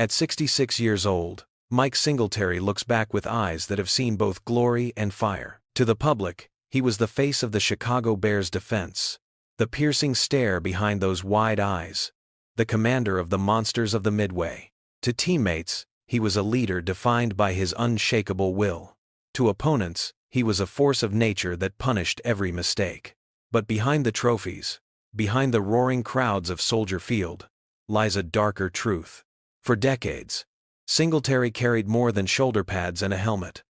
At 66 years old, Mike Singletary looks back with eyes that have seen both glory and fire. To the public, he was the face of the Chicago Bears defense, the piercing stare behind those wide eyes, the commander of the monsters of the Midway. To teammates, he was a leader defined by his unshakable will. To opponents, he was a force of nature that punished every mistake. But behind the trophies, behind the roaring crowds of Soldier Field, lies a darker truth. For decades, Singletary carried more than shoulder pads and a helmet.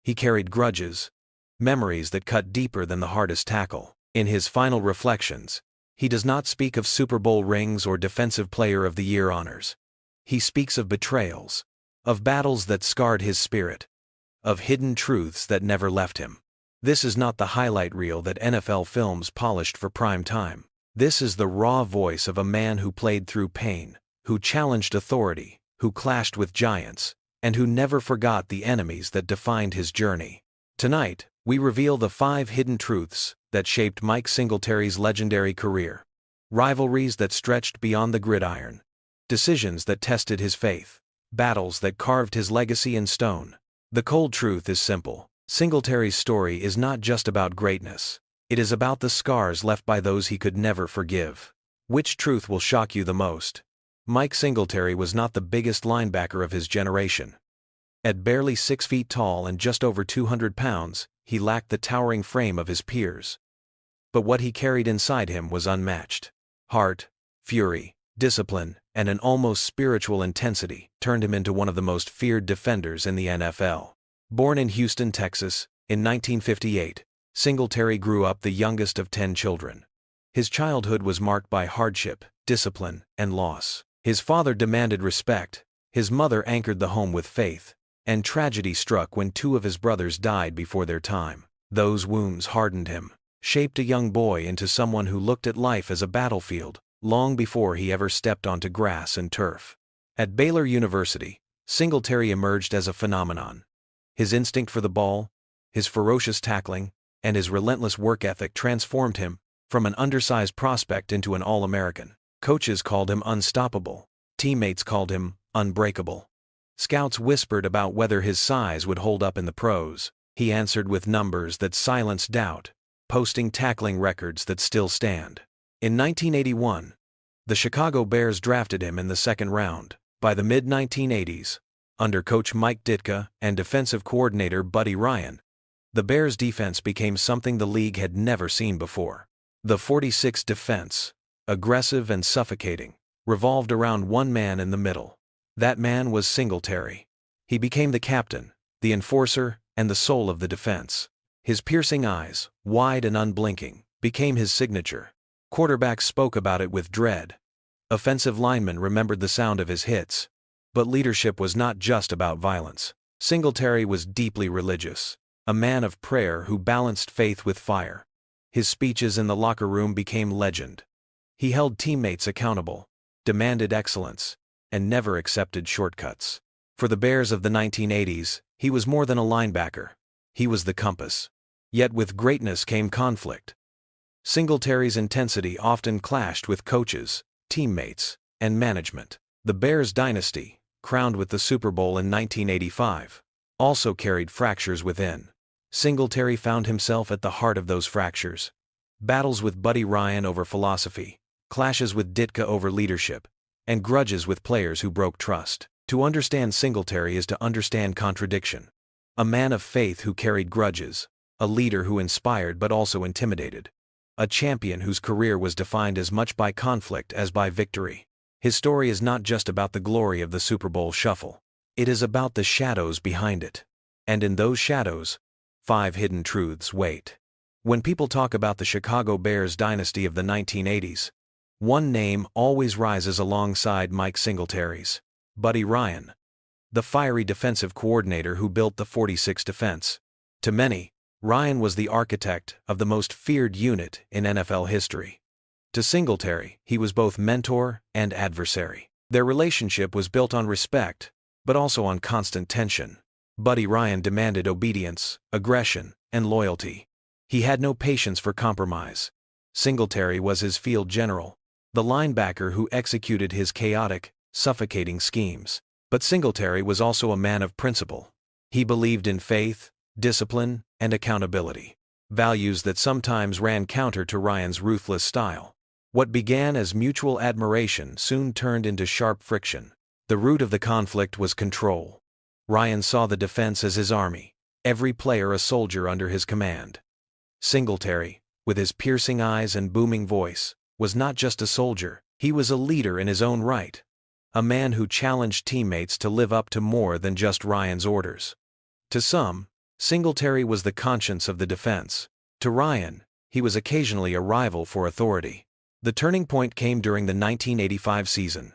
He carried grudges, memories that cut deeper than the hardest tackle. In his final reflections, he does not speak of Super Bowl rings or Defensive Player of the Year honors. He speaks of betrayals, of battles that scarred his spirit, of hidden truths that never left him. This is not the highlight reel that NFL films polished for prime time. This is the raw voice of a man who played through pain, who challenged authority, who clashed with giants, and who never forgot the enemies that defined his journey. Tonight, we reveal the 5 hidden truths that shaped Mike Singletary's legendary career. Rivalries that stretched beyond the gridiron. Decisions that tested his faith. Battles that carved his legacy in stone. The cold truth is simple. Singletary's story is not just about greatness. It is about the scars left by those he could never forgive. Which truth will shock you the most? Mike Singletary was not the biggest linebacker of his generation. At barely 6 feet tall and just over 200 pounds, he lacked the towering frame of his peers. But what he carried inside him was unmatched. Heart, fury, discipline, and an almost spiritual intensity turned him into one of the most feared defenders in the NFL. Born in Houston, Texas, in 1958, Singletary grew up the youngest of 10 children. His childhood was marked by hardship, discipline, and loss. His father demanded respect, his mother anchored the home with faith, and tragedy struck when 2 of his brothers died before their time. Those wounds hardened him, shaped a young boy into someone who looked at life as a battlefield, long before he ever stepped onto grass and turf. At Baylor University, Singletary emerged as a phenomenon. His instinct for the ball, his ferocious tackling, and his relentless work ethic transformed him from an undersized prospect into an All-American. Coaches called him unstoppable. Teammates called him unbreakable. Scouts whispered about whether his size would hold up in the pros. He answered with numbers that silenced doubt, posting tackling records that still stand. In 1981, the Chicago Bears drafted him in the 2nd round. By the mid-1980s, under coach Mike Ditka and defensive coordinator Buddy Ryan, the Bears' defense became something the league had never seen before. The 46 defense, aggressive and suffocating, revolved around one man in the middle. That man was Singletary. He became the captain, the enforcer, and the soul of the defense. His piercing eyes, wide and unblinking, became his signature. Quarterbacks spoke about it with dread. Offensive linemen remembered the sound of his hits. But leadership was not just about violence. Singletary was deeply religious, a man of prayer who balanced faith with fire. His speeches in the locker room became legend. He held teammates accountable, demanded excellence, and never accepted shortcuts. For the Bears of the 1980s, he was more than a linebacker. He was the compass. Yet with greatness came conflict. Singletary's intensity often clashed with coaches, teammates, and management. The Bears dynasty, crowned with the Super Bowl in 1985, also carried fractures within. Singletary found himself at the heart of those fractures. Battles with Buddy Ryan over philosophy, clashes with Ditka over leadership, and grudges with players who broke trust. To understand Singletary is to understand contradiction. A man of faith who carried grudges, a leader who inspired but also intimidated, a champion whose career was defined as much by conflict as by victory. His story is not just about the glory of the Super Bowl shuffle. It is about the shadows behind it. And in those shadows, 5 hidden truths wait. When people talk about the Chicago Bears dynasty of the 1980s, one name always rises alongside Mike Singletary's: Buddy Ryan, the fiery defensive coordinator who built the 46 defense. To many, Ryan was the architect of the most feared unit in NFL history. To Singletary, he was both mentor and adversary. Their relationship was built on respect, but also on constant tension. Buddy Ryan demanded obedience, aggression, and loyalty. He had no patience for compromise. Singletary was his field general, the linebacker who executed his chaotic, suffocating schemes. But Singletary was also a man of principle. He believed in faith, discipline, and accountability, values that sometimes ran counter to Ryan's ruthless style. What began as mutual admiration soon turned into sharp friction. The root of the conflict was control. Ryan saw the defense as his army, every player a soldier under his command. Singletary, with his piercing eyes and booming voice, was not just a soldier, he was a leader in his own right. A man who challenged teammates to live up to more than just Ryan's orders. To some, Singletary was the conscience of the defense. To Ryan, he was occasionally a rival for authority. The turning point came during the 1985 season.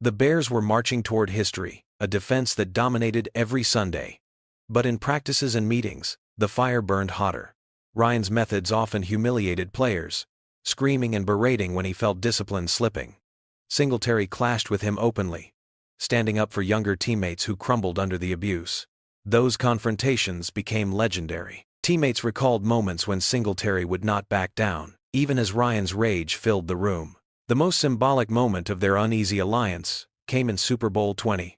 The Bears were marching toward history, a defense that dominated every Sunday. But in practices and meetings, the fire burned hotter. Ryan's methods often humiliated players, screaming and berating when he felt discipline slipping. Singletary clashed with him openly, standing up for younger teammates who crumbled under the abuse. Those confrontations became legendary. Teammates recalled moments when Singletary would not back down, even as Ryan's rage filled the room. The most symbolic moment of their uneasy alliance came in Super Bowl 20.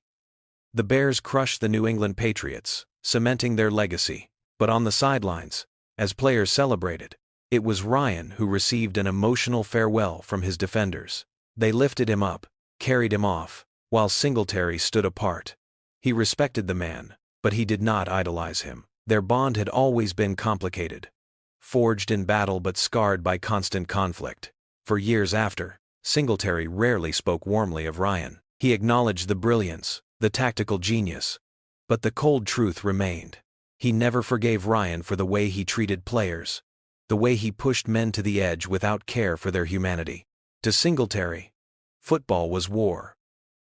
The Bears crushed the New England Patriots, cementing their legacy. But on the sidelines, as players celebrated, it was Ryan who received an emotional farewell from his defenders. They lifted him up, carried him off, while Singletary stood apart. He respected the man, but he did not idolize him. Their bond had always been complicated, forged in battle but scarred by constant conflict. For years after, Singletary rarely spoke warmly of Ryan. He acknowledged the brilliance, the tactical genius. But the cold truth remained. He never forgave Ryan for the way he treated players, the way he pushed men to the edge without care for their humanity. To Singletary, football was war,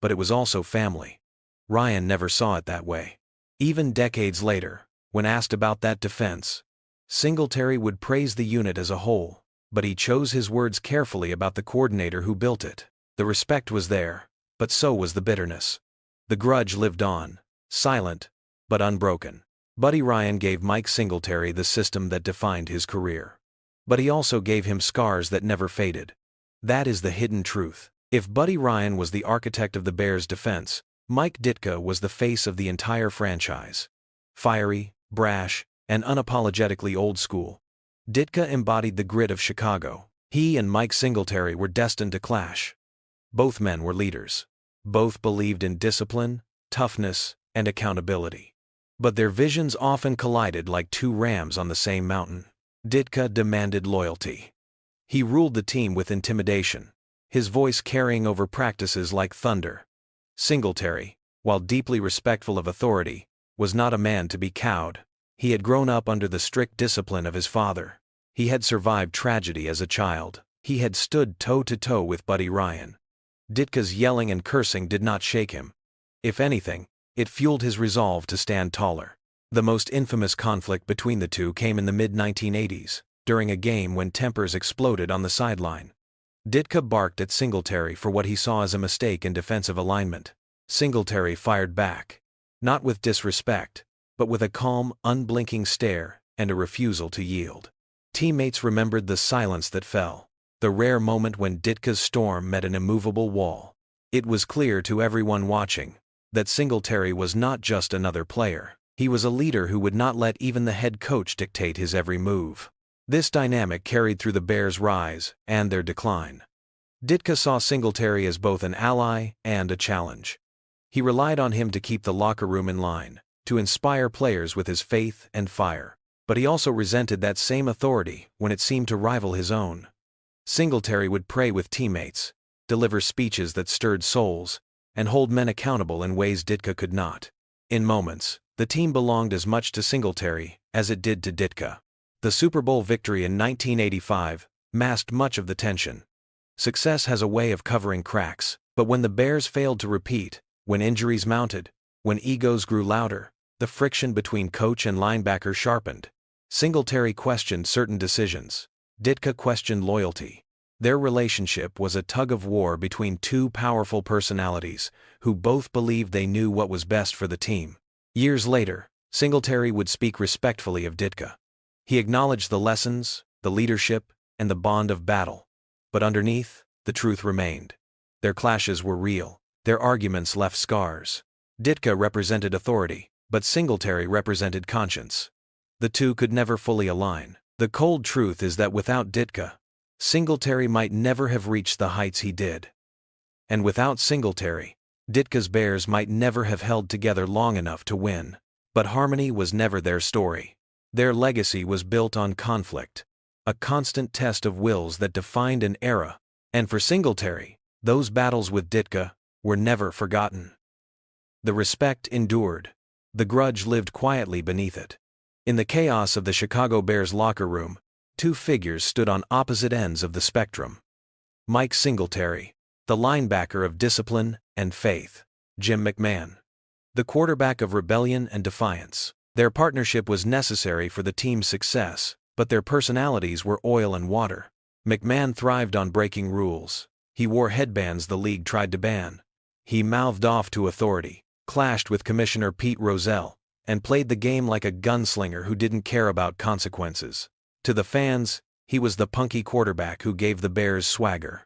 but it was also family. Ryan never saw it that way. Even decades later, when asked about that defense, Singletary would praise the unit as a whole, but he chose his words carefully about the coordinator who built it. The respect was there, but so was the bitterness. The grudge lived on, silent, but unbroken. Buddy Ryan gave Mike Singletary the system that defined his career. But he also gave him scars that never faded. That is the hidden truth. If Buddy Ryan was the architect of the Bears' defense, Mike Ditka was the face of the entire franchise. Fiery, brash, and unapologetically old school, Ditka embodied the grit of Chicago. He and Mike Singletary were destined to clash. Both men were leaders. Both believed in discipline, toughness, and accountability. But their visions often collided like two rams on the same mountain. Ditka demanded loyalty. He ruled the team with intimidation, his voice carrying over practices like thunder. Singletary, while deeply respectful of authority, was not a man to be cowed. He had grown up under the strict discipline of his father. He had survived tragedy as a child. He had stood toe-to-toe with Buddy Ryan. Ditka's yelling and cursing did not shake him. If anything, it fueled his resolve to stand taller. The most infamous conflict between the two came in the mid-1980s, during a game when tempers exploded on the sideline. Ditka barked at Singletary for what he saw as a mistake in defensive alignment. Singletary fired back, not with disrespect, but with a calm, unblinking stare and a refusal to yield. Teammates remembered the silence that fell, the rare moment when Ditka's storm met an immovable wall. It was clear to everyone watching that Singletary was not just another player. He was a leader who would not let even the head coach dictate his every move. This dynamic carried through the Bears' rise and their decline. Ditka saw Singletary as both an ally and a challenge. He relied on him to keep the locker room in line, to inspire players with his faith and fire. But he also resented that same authority when it seemed to rival his own. Singletary would pray with teammates, deliver speeches that stirred souls, and hold men accountable in ways Ditka could not. In moments, the team belonged as much to Singletary as it did to Ditka. The Super Bowl victory in 1985 masked much of the tension. Success has a way of covering cracks, but when the Bears failed to repeat, when injuries mounted, when egos grew louder, the friction between coach and linebacker sharpened. Singletary questioned certain decisions. Ditka questioned loyalty. Their relationship was a tug-of-war between two powerful personalities who both believed they knew what was best for the team. Years later, Singletary would speak respectfully of Ditka. He acknowledged the lessons, the leadership, and the bond of battle. But underneath, the truth remained. Their clashes were real. Their arguments left scars. Ditka represented authority, but Singletary represented conscience. The two could never fully align. The cold truth is that without Ditka, Singletary might never have reached the heights he did. And without Singletary, Ditka's Bears might never have held together long enough to win. But harmony was never their story. Their legacy was built on conflict, a constant test of wills that defined an era. And for Singletary, those battles with Ditka were never forgotten. The respect endured. The grudge lived quietly beneath it. In the chaos of the Chicago Bears locker room, two figures stood on opposite ends of the spectrum. Mike Singletary, the linebacker of discipline and faith. Jim McMahon, the quarterback of rebellion and defiance. Their partnership was necessary for the team's success, but their personalities were oil and water. McMahon thrived on breaking rules. He wore headbands the league tried to ban. He mouthed off to authority, clashed with Commissioner Pete Rozelle, and played the game like a gunslinger who didn't care about consequences. To the fans, he was the punky quarterback who gave the Bears swagger.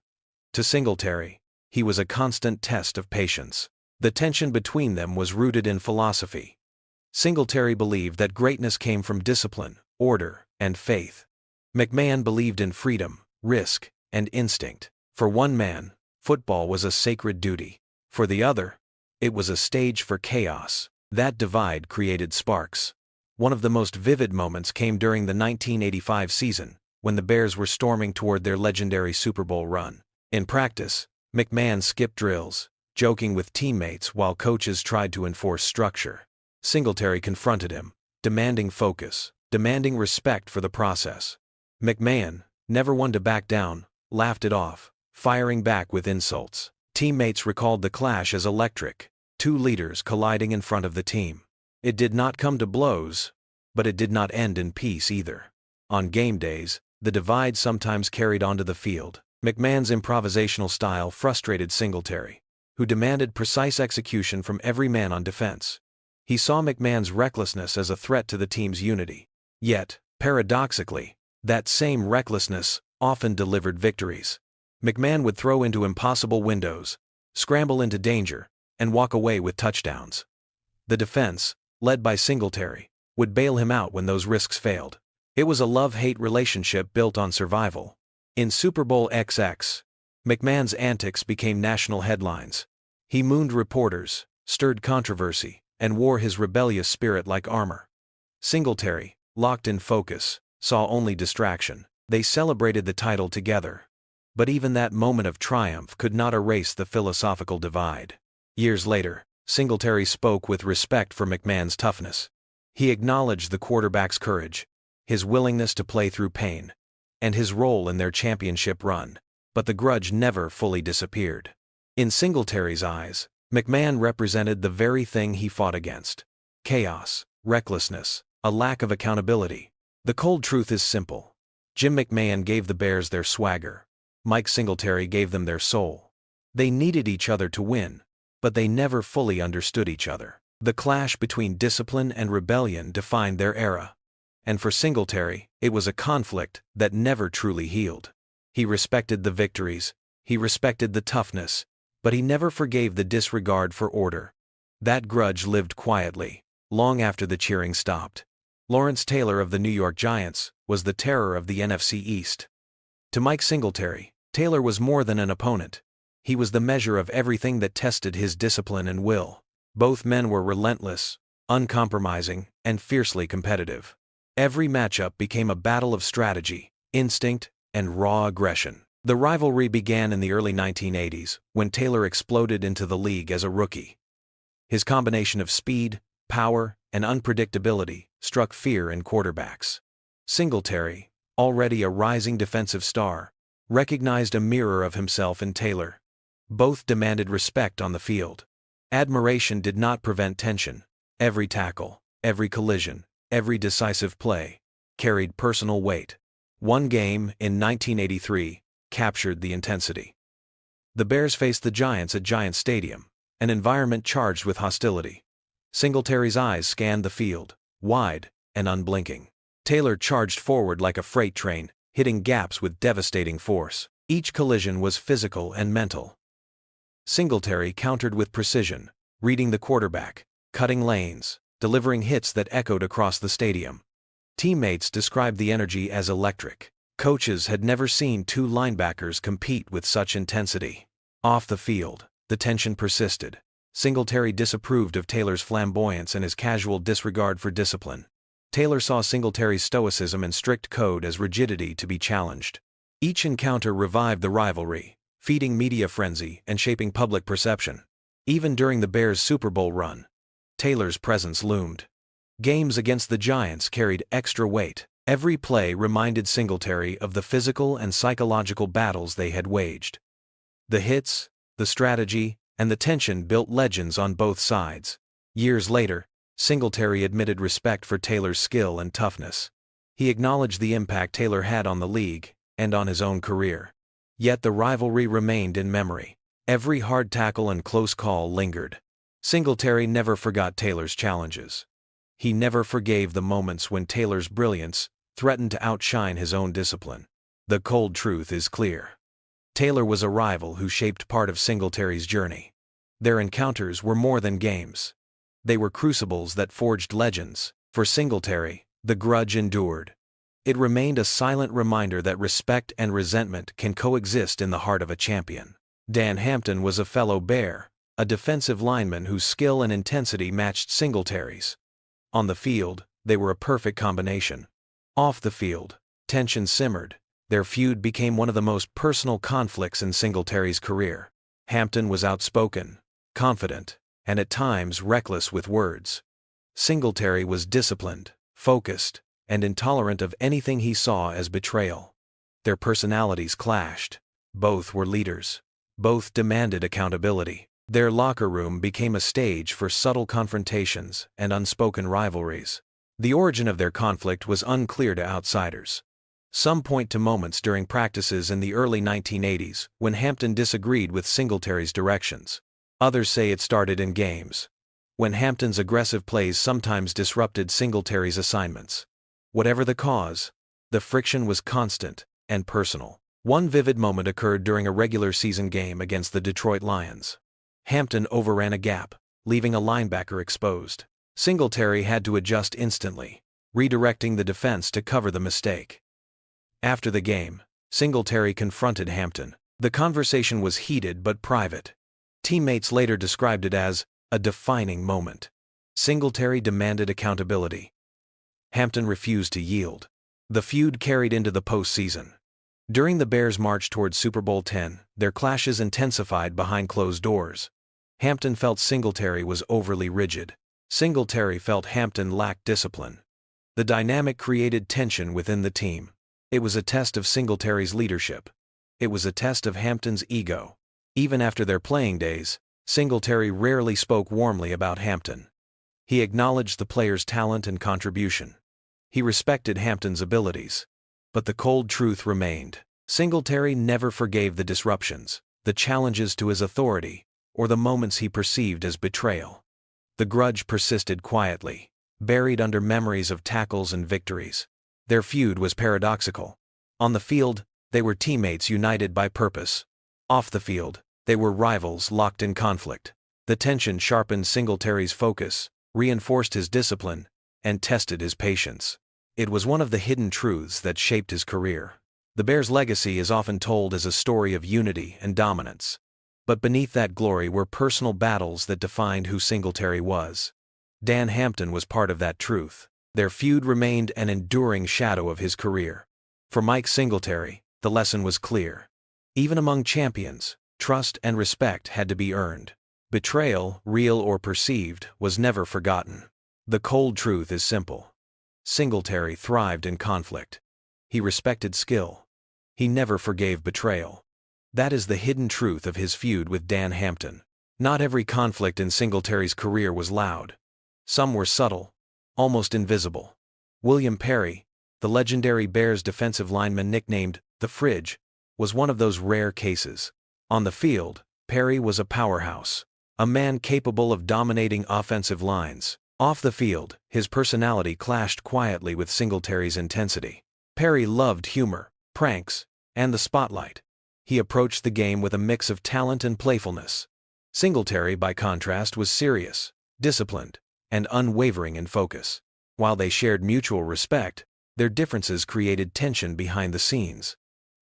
To Singletary, he was a constant test of patience. The tension between them was rooted in philosophy. Singletary believed that greatness came from discipline, order, and faith. McMahon believed in freedom, risk, and instinct. For one man, football was a sacred duty. For the other, it was a stage for chaos. That divide created sparks. One of the most vivid moments came during the 1985 season, when the Bears were storming toward their legendary Super Bowl run. In practice, McMahon skipped drills, joking with teammates while coaches tried to enforce structure. Singletary confronted him, demanding focus, demanding respect for the process. McMahon, never one to back down, laughed it off, firing back with insults. Teammates recalled the clash as electric, two leaders colliding in front of the team. It did not come to blows, but it did not end in peace either. On game days, the divide sometimes carried onto the field. McMahon's improvisational style frustrated Singletary, who demanded precise execution from every man on defense. He saw McMahon's recklessness as a threat to the team's unity. Yet, paradoxically, that same recklessness often delivered victories. McMahon would throw into impossible windows, scramble into danger, and walk away with touchdowns. The defense, led by Singletary, would bail him out when those risks failed. It was a love-hate relationship built on survival. In Super Bowl XX, McMahon's antics became national headlines. He mooned reporters, stirred controversy, and wore his rebellious spirit like armor. Singletary, locked in focus, saw only distraction. They celebrated the title together. But even that moment of triumph could not erase the philosophical divide. Years later, Singletary spoke with respect for McMahon's toughness. He acknowledged the quarterback's courage, his willingness to play through pain, and his role in their championship run. But the grudge never fully disappeared. In Singletary's eyes, McMahon represented the very thing he fought against: chaos, recklessness, a lack of accountability. The cold truth is simple. Jim McMahon gave the Bears their swagger. Mike Singletary gave them their soul. They needed each other to win, but they never fully understood each other. The clash between discipline and rebellion defined their era. And for Singletary, it was a conflict that never truly healed. He respected the victories, he respected the toughness, but he never forgave the disregard for order. That grudge lived quietly, long after the cheering stopped. Lawrence Taylor of the New York Giants was the terror of the NFC East. To Mike Singletary, Taylor was more than an opponent. He was the measure of everything that tested his discipline and will. Both men were relentless, uncompromising, and fiercely competitive. Every matchup became a battle of strategy, instinct, and raw aggression. The rivalry began in the early 1980s, when Taylor exploded into the league as a rookie. His combination of speed, power, and unpredictability struck fear in quarterbacks. Singletary, already a rising defensive star, recognized a mirror of himself in Taylor. Both demanded respect on the field. Admiration did not prevent tension. Every tackle, every collision, every decisive play carried personal weight. One game, in 1983, captured the intensity. The Bears faced the Giants at Giants Stadium, an environment charged with hostility. Singletary's eyes scanned the field, wide and unblinking. Taylor charged forward like a freight train, hitting gaps with devastating force. Each collision was physical and mental. Singletary countered with precision, reading the quarterback, cutting lanes, delivering hits that echoed across the stadium. Teammates described the energy as electric. Coaches had never seen two linebackers compete with such intensity. Off the field, the tension persisted. Singletary disapproved of Taylor's flamboyance and his casual disregard for discipline. Taylor saw Singletary's stoicism and strict code as rigidity to be challenged. Each encounter revived the rivalry, feeding media frenzy and shaping public perception. Even during the Bears' Super Bowl run, Taylor's presence loomed. Games against the Giants carried extra weight. Every play reminded Singletary of the physical and psychological battles they had waged. The hits, the strategy, and the tension built legends on both sides. Years later, Singletary admitted respect for Taylor's skill and toughness. He acknowledged the impact Taylor had on the league and on his own career. Yet the rivalry remained in memory. Every hard tackle and close call lingered. Singletary never forgot Taylor's challenges. He never forgave the moments when Taylor's brilliance threatened to outshine his own discipline. The cold truth is clear. Taylor was a rival who shaped part of Singletary's journey. Their encounters were more than games. They were crucibles that forged legends. For Singletary, the grudge endured. It remained a silent reminder that respect and resentment can coexist in the heart of a champion. Dan Hampton was a fellow Bear, a defensive lineman whose skill and intensity matched Singletary's. On the field, they were a perfect combination. Off the field, tension simmered. Their feud became one of the most personal conflicts in Singletary's career. Hampton was outspoken, confident, and at times reckless with words. Singletary was disciplined, focused, and intolerant of anything he saw as betrayal. Their personalities clashed. Both were leaders. Both demanded accountability. Their locker room became a stage for subtle confrontations and unspoken rivalries. The origin of their conflict was unclear to outsiders. Some point to moments during practices in the early 1980s when Hampton disagreed with Singletary's directions. Others say it started in games, when Hampton's aggressive plays sometimes disrupted Singletary's assignments. Whatever the cause, the friction was constant and personal. One vivid moment occurred during a regular season game against the Detroit Lions. Hampton overran a gap, leaving a linebacker exposed. Singletary had to adjust instantly, redirecting the defense to cover the mistake. After the game, Singletary confronted Hampton. The conversation was heated but private. Teammates later described it as a defining moment. Singletary demanded accountability. Hampton refused to yield. The feud carried into the postseason. During the Bears' march toward Super Bowl X, their clashes intensified behind closed doors. Hampton felt Singletary was overly rigid. Singletary felt Hampton lacked discipline. The dynamic created tension within the team. It was a test of Singletary's leadership. It was a test of Hampton's ego. Even after their playing days, Singletary rarely spoke warmly about Hampton. He acknowledged the player's talent and contribution. He respected Hampton's abilities. But the cold truth remained. Singletary never forgave the disruptions, the challenges to his authority, or the moments he perceived as betrayal. The grudge persisted quietly, buried under memories of tackles and victories. Their feud was paradoxical. On the field, they were teammates united by purpose. Off the field, they were rivals locked in conflict. The tension sharpened Singletary's focus, reinforced his discipline, and tested his patience. It was one of the hidden truths that shaped his career. The Bears' legacy is often told as a story of unity and dominance. But beneath that glory were personal battles that defined who Singletary was. Dan Hampton was part of that truth. Their feud remained an enduring shadow of his career. For Mike Singletary, the lesson was clear. Even among champions, trust and respect had to be earned. Betrayal, real or perceived, was never forgotten. The cold truth is simple. Singletary thrived in conflict. He respected skill. He never forgave betrayal. That is the hidden truth of his feud with Dan Hampton. Not every conflict in Singletary's career was loud. Some were subtle, almost invisible. William Perry, the legendary Bears defensive lineman nicknamed the Fridge, was one of those rare cases. On the field, Perry was a powerhouse, a man capable of dominating offensive lines. Off the field, his personality clashed quietly with Singletary's intensity. Perry loved humor, pranks, and the spotlight. He approached the game with a mix of talent and playfulness. Singletary, by contrast, was serious, disciplined, and unwavering in focus. While they shared mutual respect, their differences created tension behind the scenes.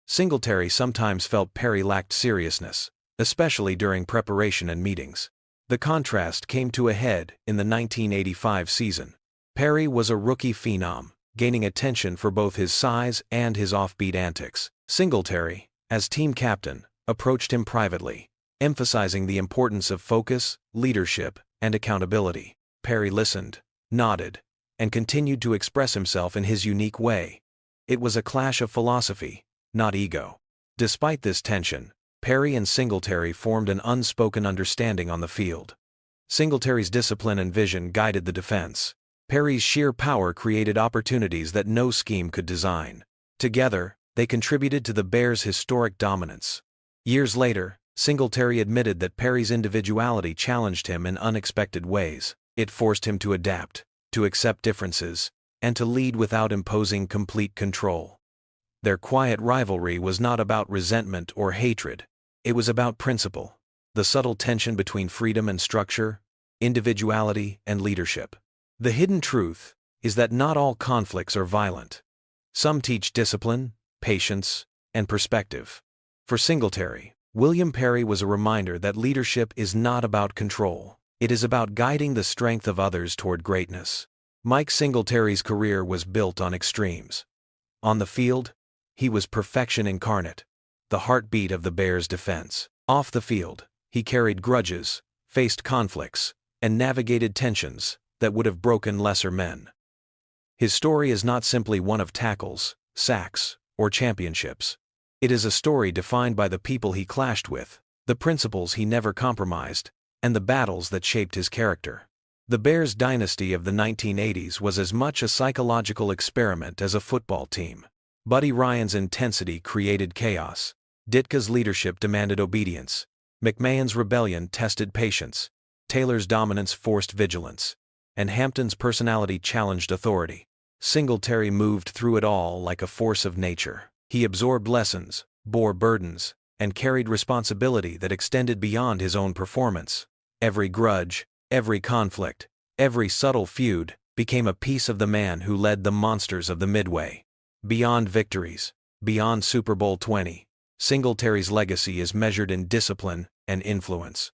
Singletary sometimes felt Perry lacked seriousness, especially during preparation and meetings. The contrast came to a head in the 1985 season. Perry was a rookie phenom, gaining attention for both his size and his offbeat antics. Singletary, as team captain, approached him privately, emphasizing the importance of focus, leadership, and accountability. Perry listened, nodded, and continued to express himself in his unique way. It was a clash of philosophy, not ego. Despite this tension, Perry and Singletary formed an unspoken understanding on the field. Singletary's discipline and vision guided the defense. Perry's sheer power created opportunities that no scheme could design. Together, they contributed to the Bears' historic dominance. Years later, Singletary admitted that Perry's individuality challenged him in unexpected ways. It forced him to adapt, to accept differences, and to lead without imposing complete control. Their quiet rivalry was not about resentment or hatred. It was about principle, the subtle tension between freedom and structure, individuality and leadership. The hidden truth is that not all conflicts are violent. Some teach discipline, patience, and perspective. For Singletary, William Perry was a reminder that leadership is not about control. It is about guiding the strength of others toward greatness. Mike Singletary's career was built on extremes. On the field, he was perfection incarnate, the heartbeat of the Bears' defense. Off the field, he carried grudges, faced conflicts, and navigated tensions that would have broken lesser men. His story is not simply one of tackles, sacks, or championships. It is a story defined by the people he clashed with, the principles he never compromised, and the battles that shaped his character. The Bears' dynasty of the 1980s was as much a psychological experiment as a football team. Buddy Ryan's intensity created chaos. Ditka's leadership demanded obedience. McMahon's rebellion tested patience. Taylor's dominance forced vigilance. And Hampton's personality challenged authority. Singletary moved through it all like a force of nature. He absorbed lessons, bore burdens, and carried responsibility that extended beyond his own performance. Every grudge, every conflict, every subtle feud became a piece of the man who led the monsters of the Midway. Beyond victories, beyond Super Bowl 20, Singletary's legacy is measured in discipline and influence.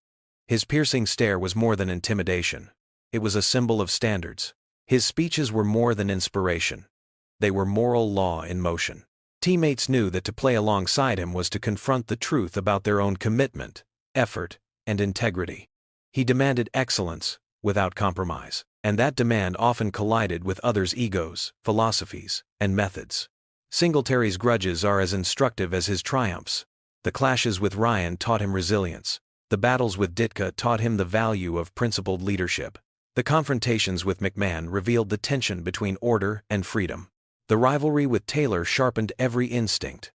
His piercing stare was more than intimidation. It was a symbol of standards. His speeches were more than inspiration. They were moral law in motion. Teammates knew that to play alongside him was to confront the truth about their own commitment, effort, and integrity. He demanded excellence, without compromise, and that demand often collided with others' egos, philosophies, and methods. Singletary's grudges are as instructive as his triumphs. The clashes with Ryan taught him resilience. The battles with Ditka taught him the value of principled leadership. The confrontations with McMahon revealed the tension between order and freedom. The rivalry with Taylor sharpened every instinct.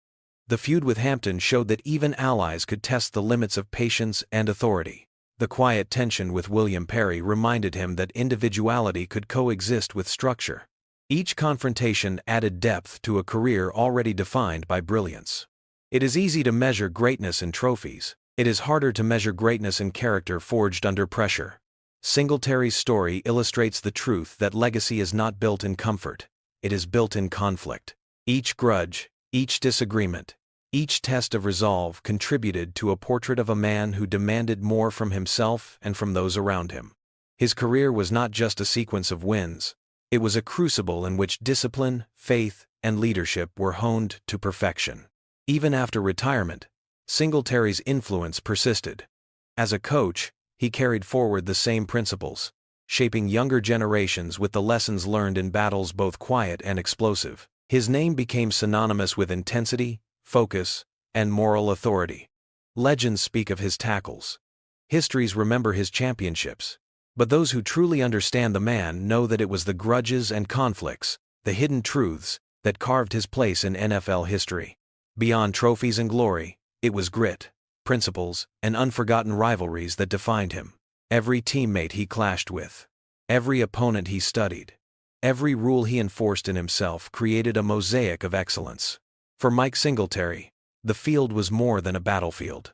The feud with Hampton showed that even allies could test the limits of patience and authority. The quiet tension with William Perry reminded him that individuality could coexist with structure. Each confrontation added depth to a career already defined by brilliance. It is easy to measure greatness in trophies. It is harder to measure greatness in character forged under pressure. Singletary's story illustrates the truth that legacy is not built in comfort. It is built in conflict. Each grudge, each disagreement, each test of resolve contributed to a portrait of a man who demanded more from himself and from those around him. His career was not just a sequence of wins. It was a crucible in which discipline, faith, and leadership were honed to perfection. Even after retirement, Singletary's influence persisted. As a coach, he carried forward the same principles, shaping younger generations with the lessons learned in battles both quiet and explosive. His name became synonymous with intensity, focus, and moral authority. Legends speak of his tackles. Histories remember his championships. But those who truly understand the man know that it was the grudges and conflicts, the hidden truths, that carved his place in NFL history. Beyond trophies and glory, it was grit, principles, and unforgotten rivalries that defined him. Every teammate he clashed with, every opponent he studied, every rule he enforced in himself created a mosaic of excellence. For Mike Singletary, the field was more than a battlefield.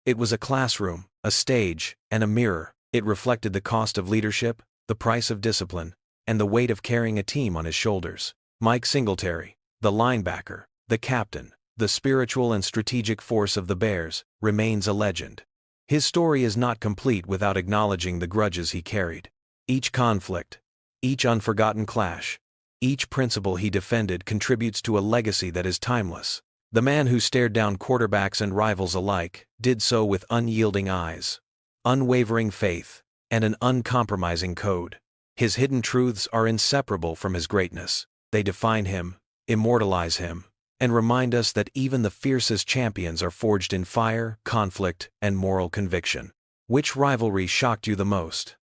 It was a classroom, A stage, and a mirror, it reflected the cost of leadership, the price of discipline, and the weight of carrying a team on his shoulders. Mike Singletary, the linebacker, the captain, the spiritual and strategic force of the Bears, remains a legend. His story is not complete without acknowledging the grudges he carried. Each conflict, each unforgotten clash, each principle he defended contributes to a legacy that is timeless. The man who stared down quarterbacks and rivals alike did so with unyielding eyes, unwavering faith, and an uncompromising code. His hidden truths are inseparable from his greatness. They define him, immortalize him, and remind us that even the fiercest champions are forged in fire, conflict, and moral conviction. Which rivalry shocked you the most?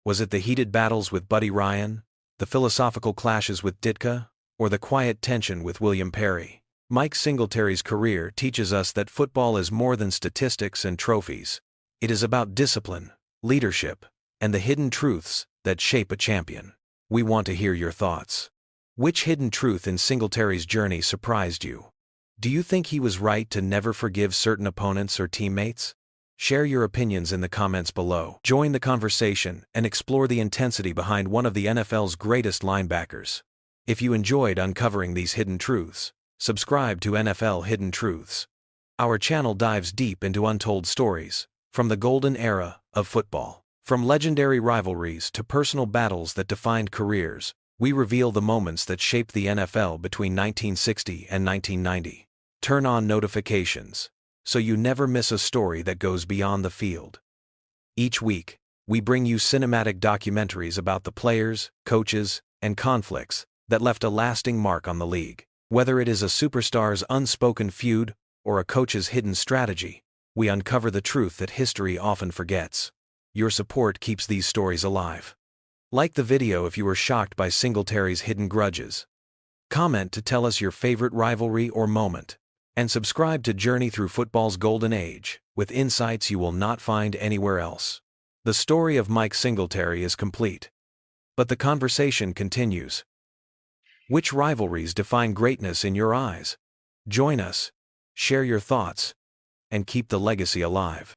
Was it the heated battles with Buddy Ryan, the philosophical clashes with Ditka, or the quiet tension with William Perry? Mike Singletary's career teaches us that football is more than statistics and trophies. It is about discipline, leadership, and the hidden truths that shape a champion. We want to hear your thoughts. Which hidden truth in Singletary's journey surprised you? Do you think he was right to never forgive certain opponents or teammates? Share your opinions in the comments below. Join the conversation and explore the intensity behind one of the NFL's greatest linebackers. If you enjoyed uncovering these hidden truths, subscribe to NFL Hidden Truths. Our channel dives deep into untold stories, from the golden era of football. From legendary rivalries to personal battles that defined careers, we reveal the moments that shaped the NFL between 1960 and 1990. Turn on notifications, so you never miss a story that goes beyond the field. Each week, we bring you cinematic documentaries about the players, coaches, and conflicts that left a lasting mark on the league. Whether it is a superstar's unspoken feud or a coach's hidden strategy, we uncover the truth that history often forgets. Your support keeps these stories alive. Like the video if you were shocked by Singletary's hidden grudges. Comment to tell us your favorite rivalry or moment. And subscribe to Journey Through Football's Golden Age, with insights you will not find anywhere else. The story of Mike Singletary is complete, but the conversation continues. Which rivalries define greatness in your eyes? Join us, share your thoughts, and keep the legacy alive.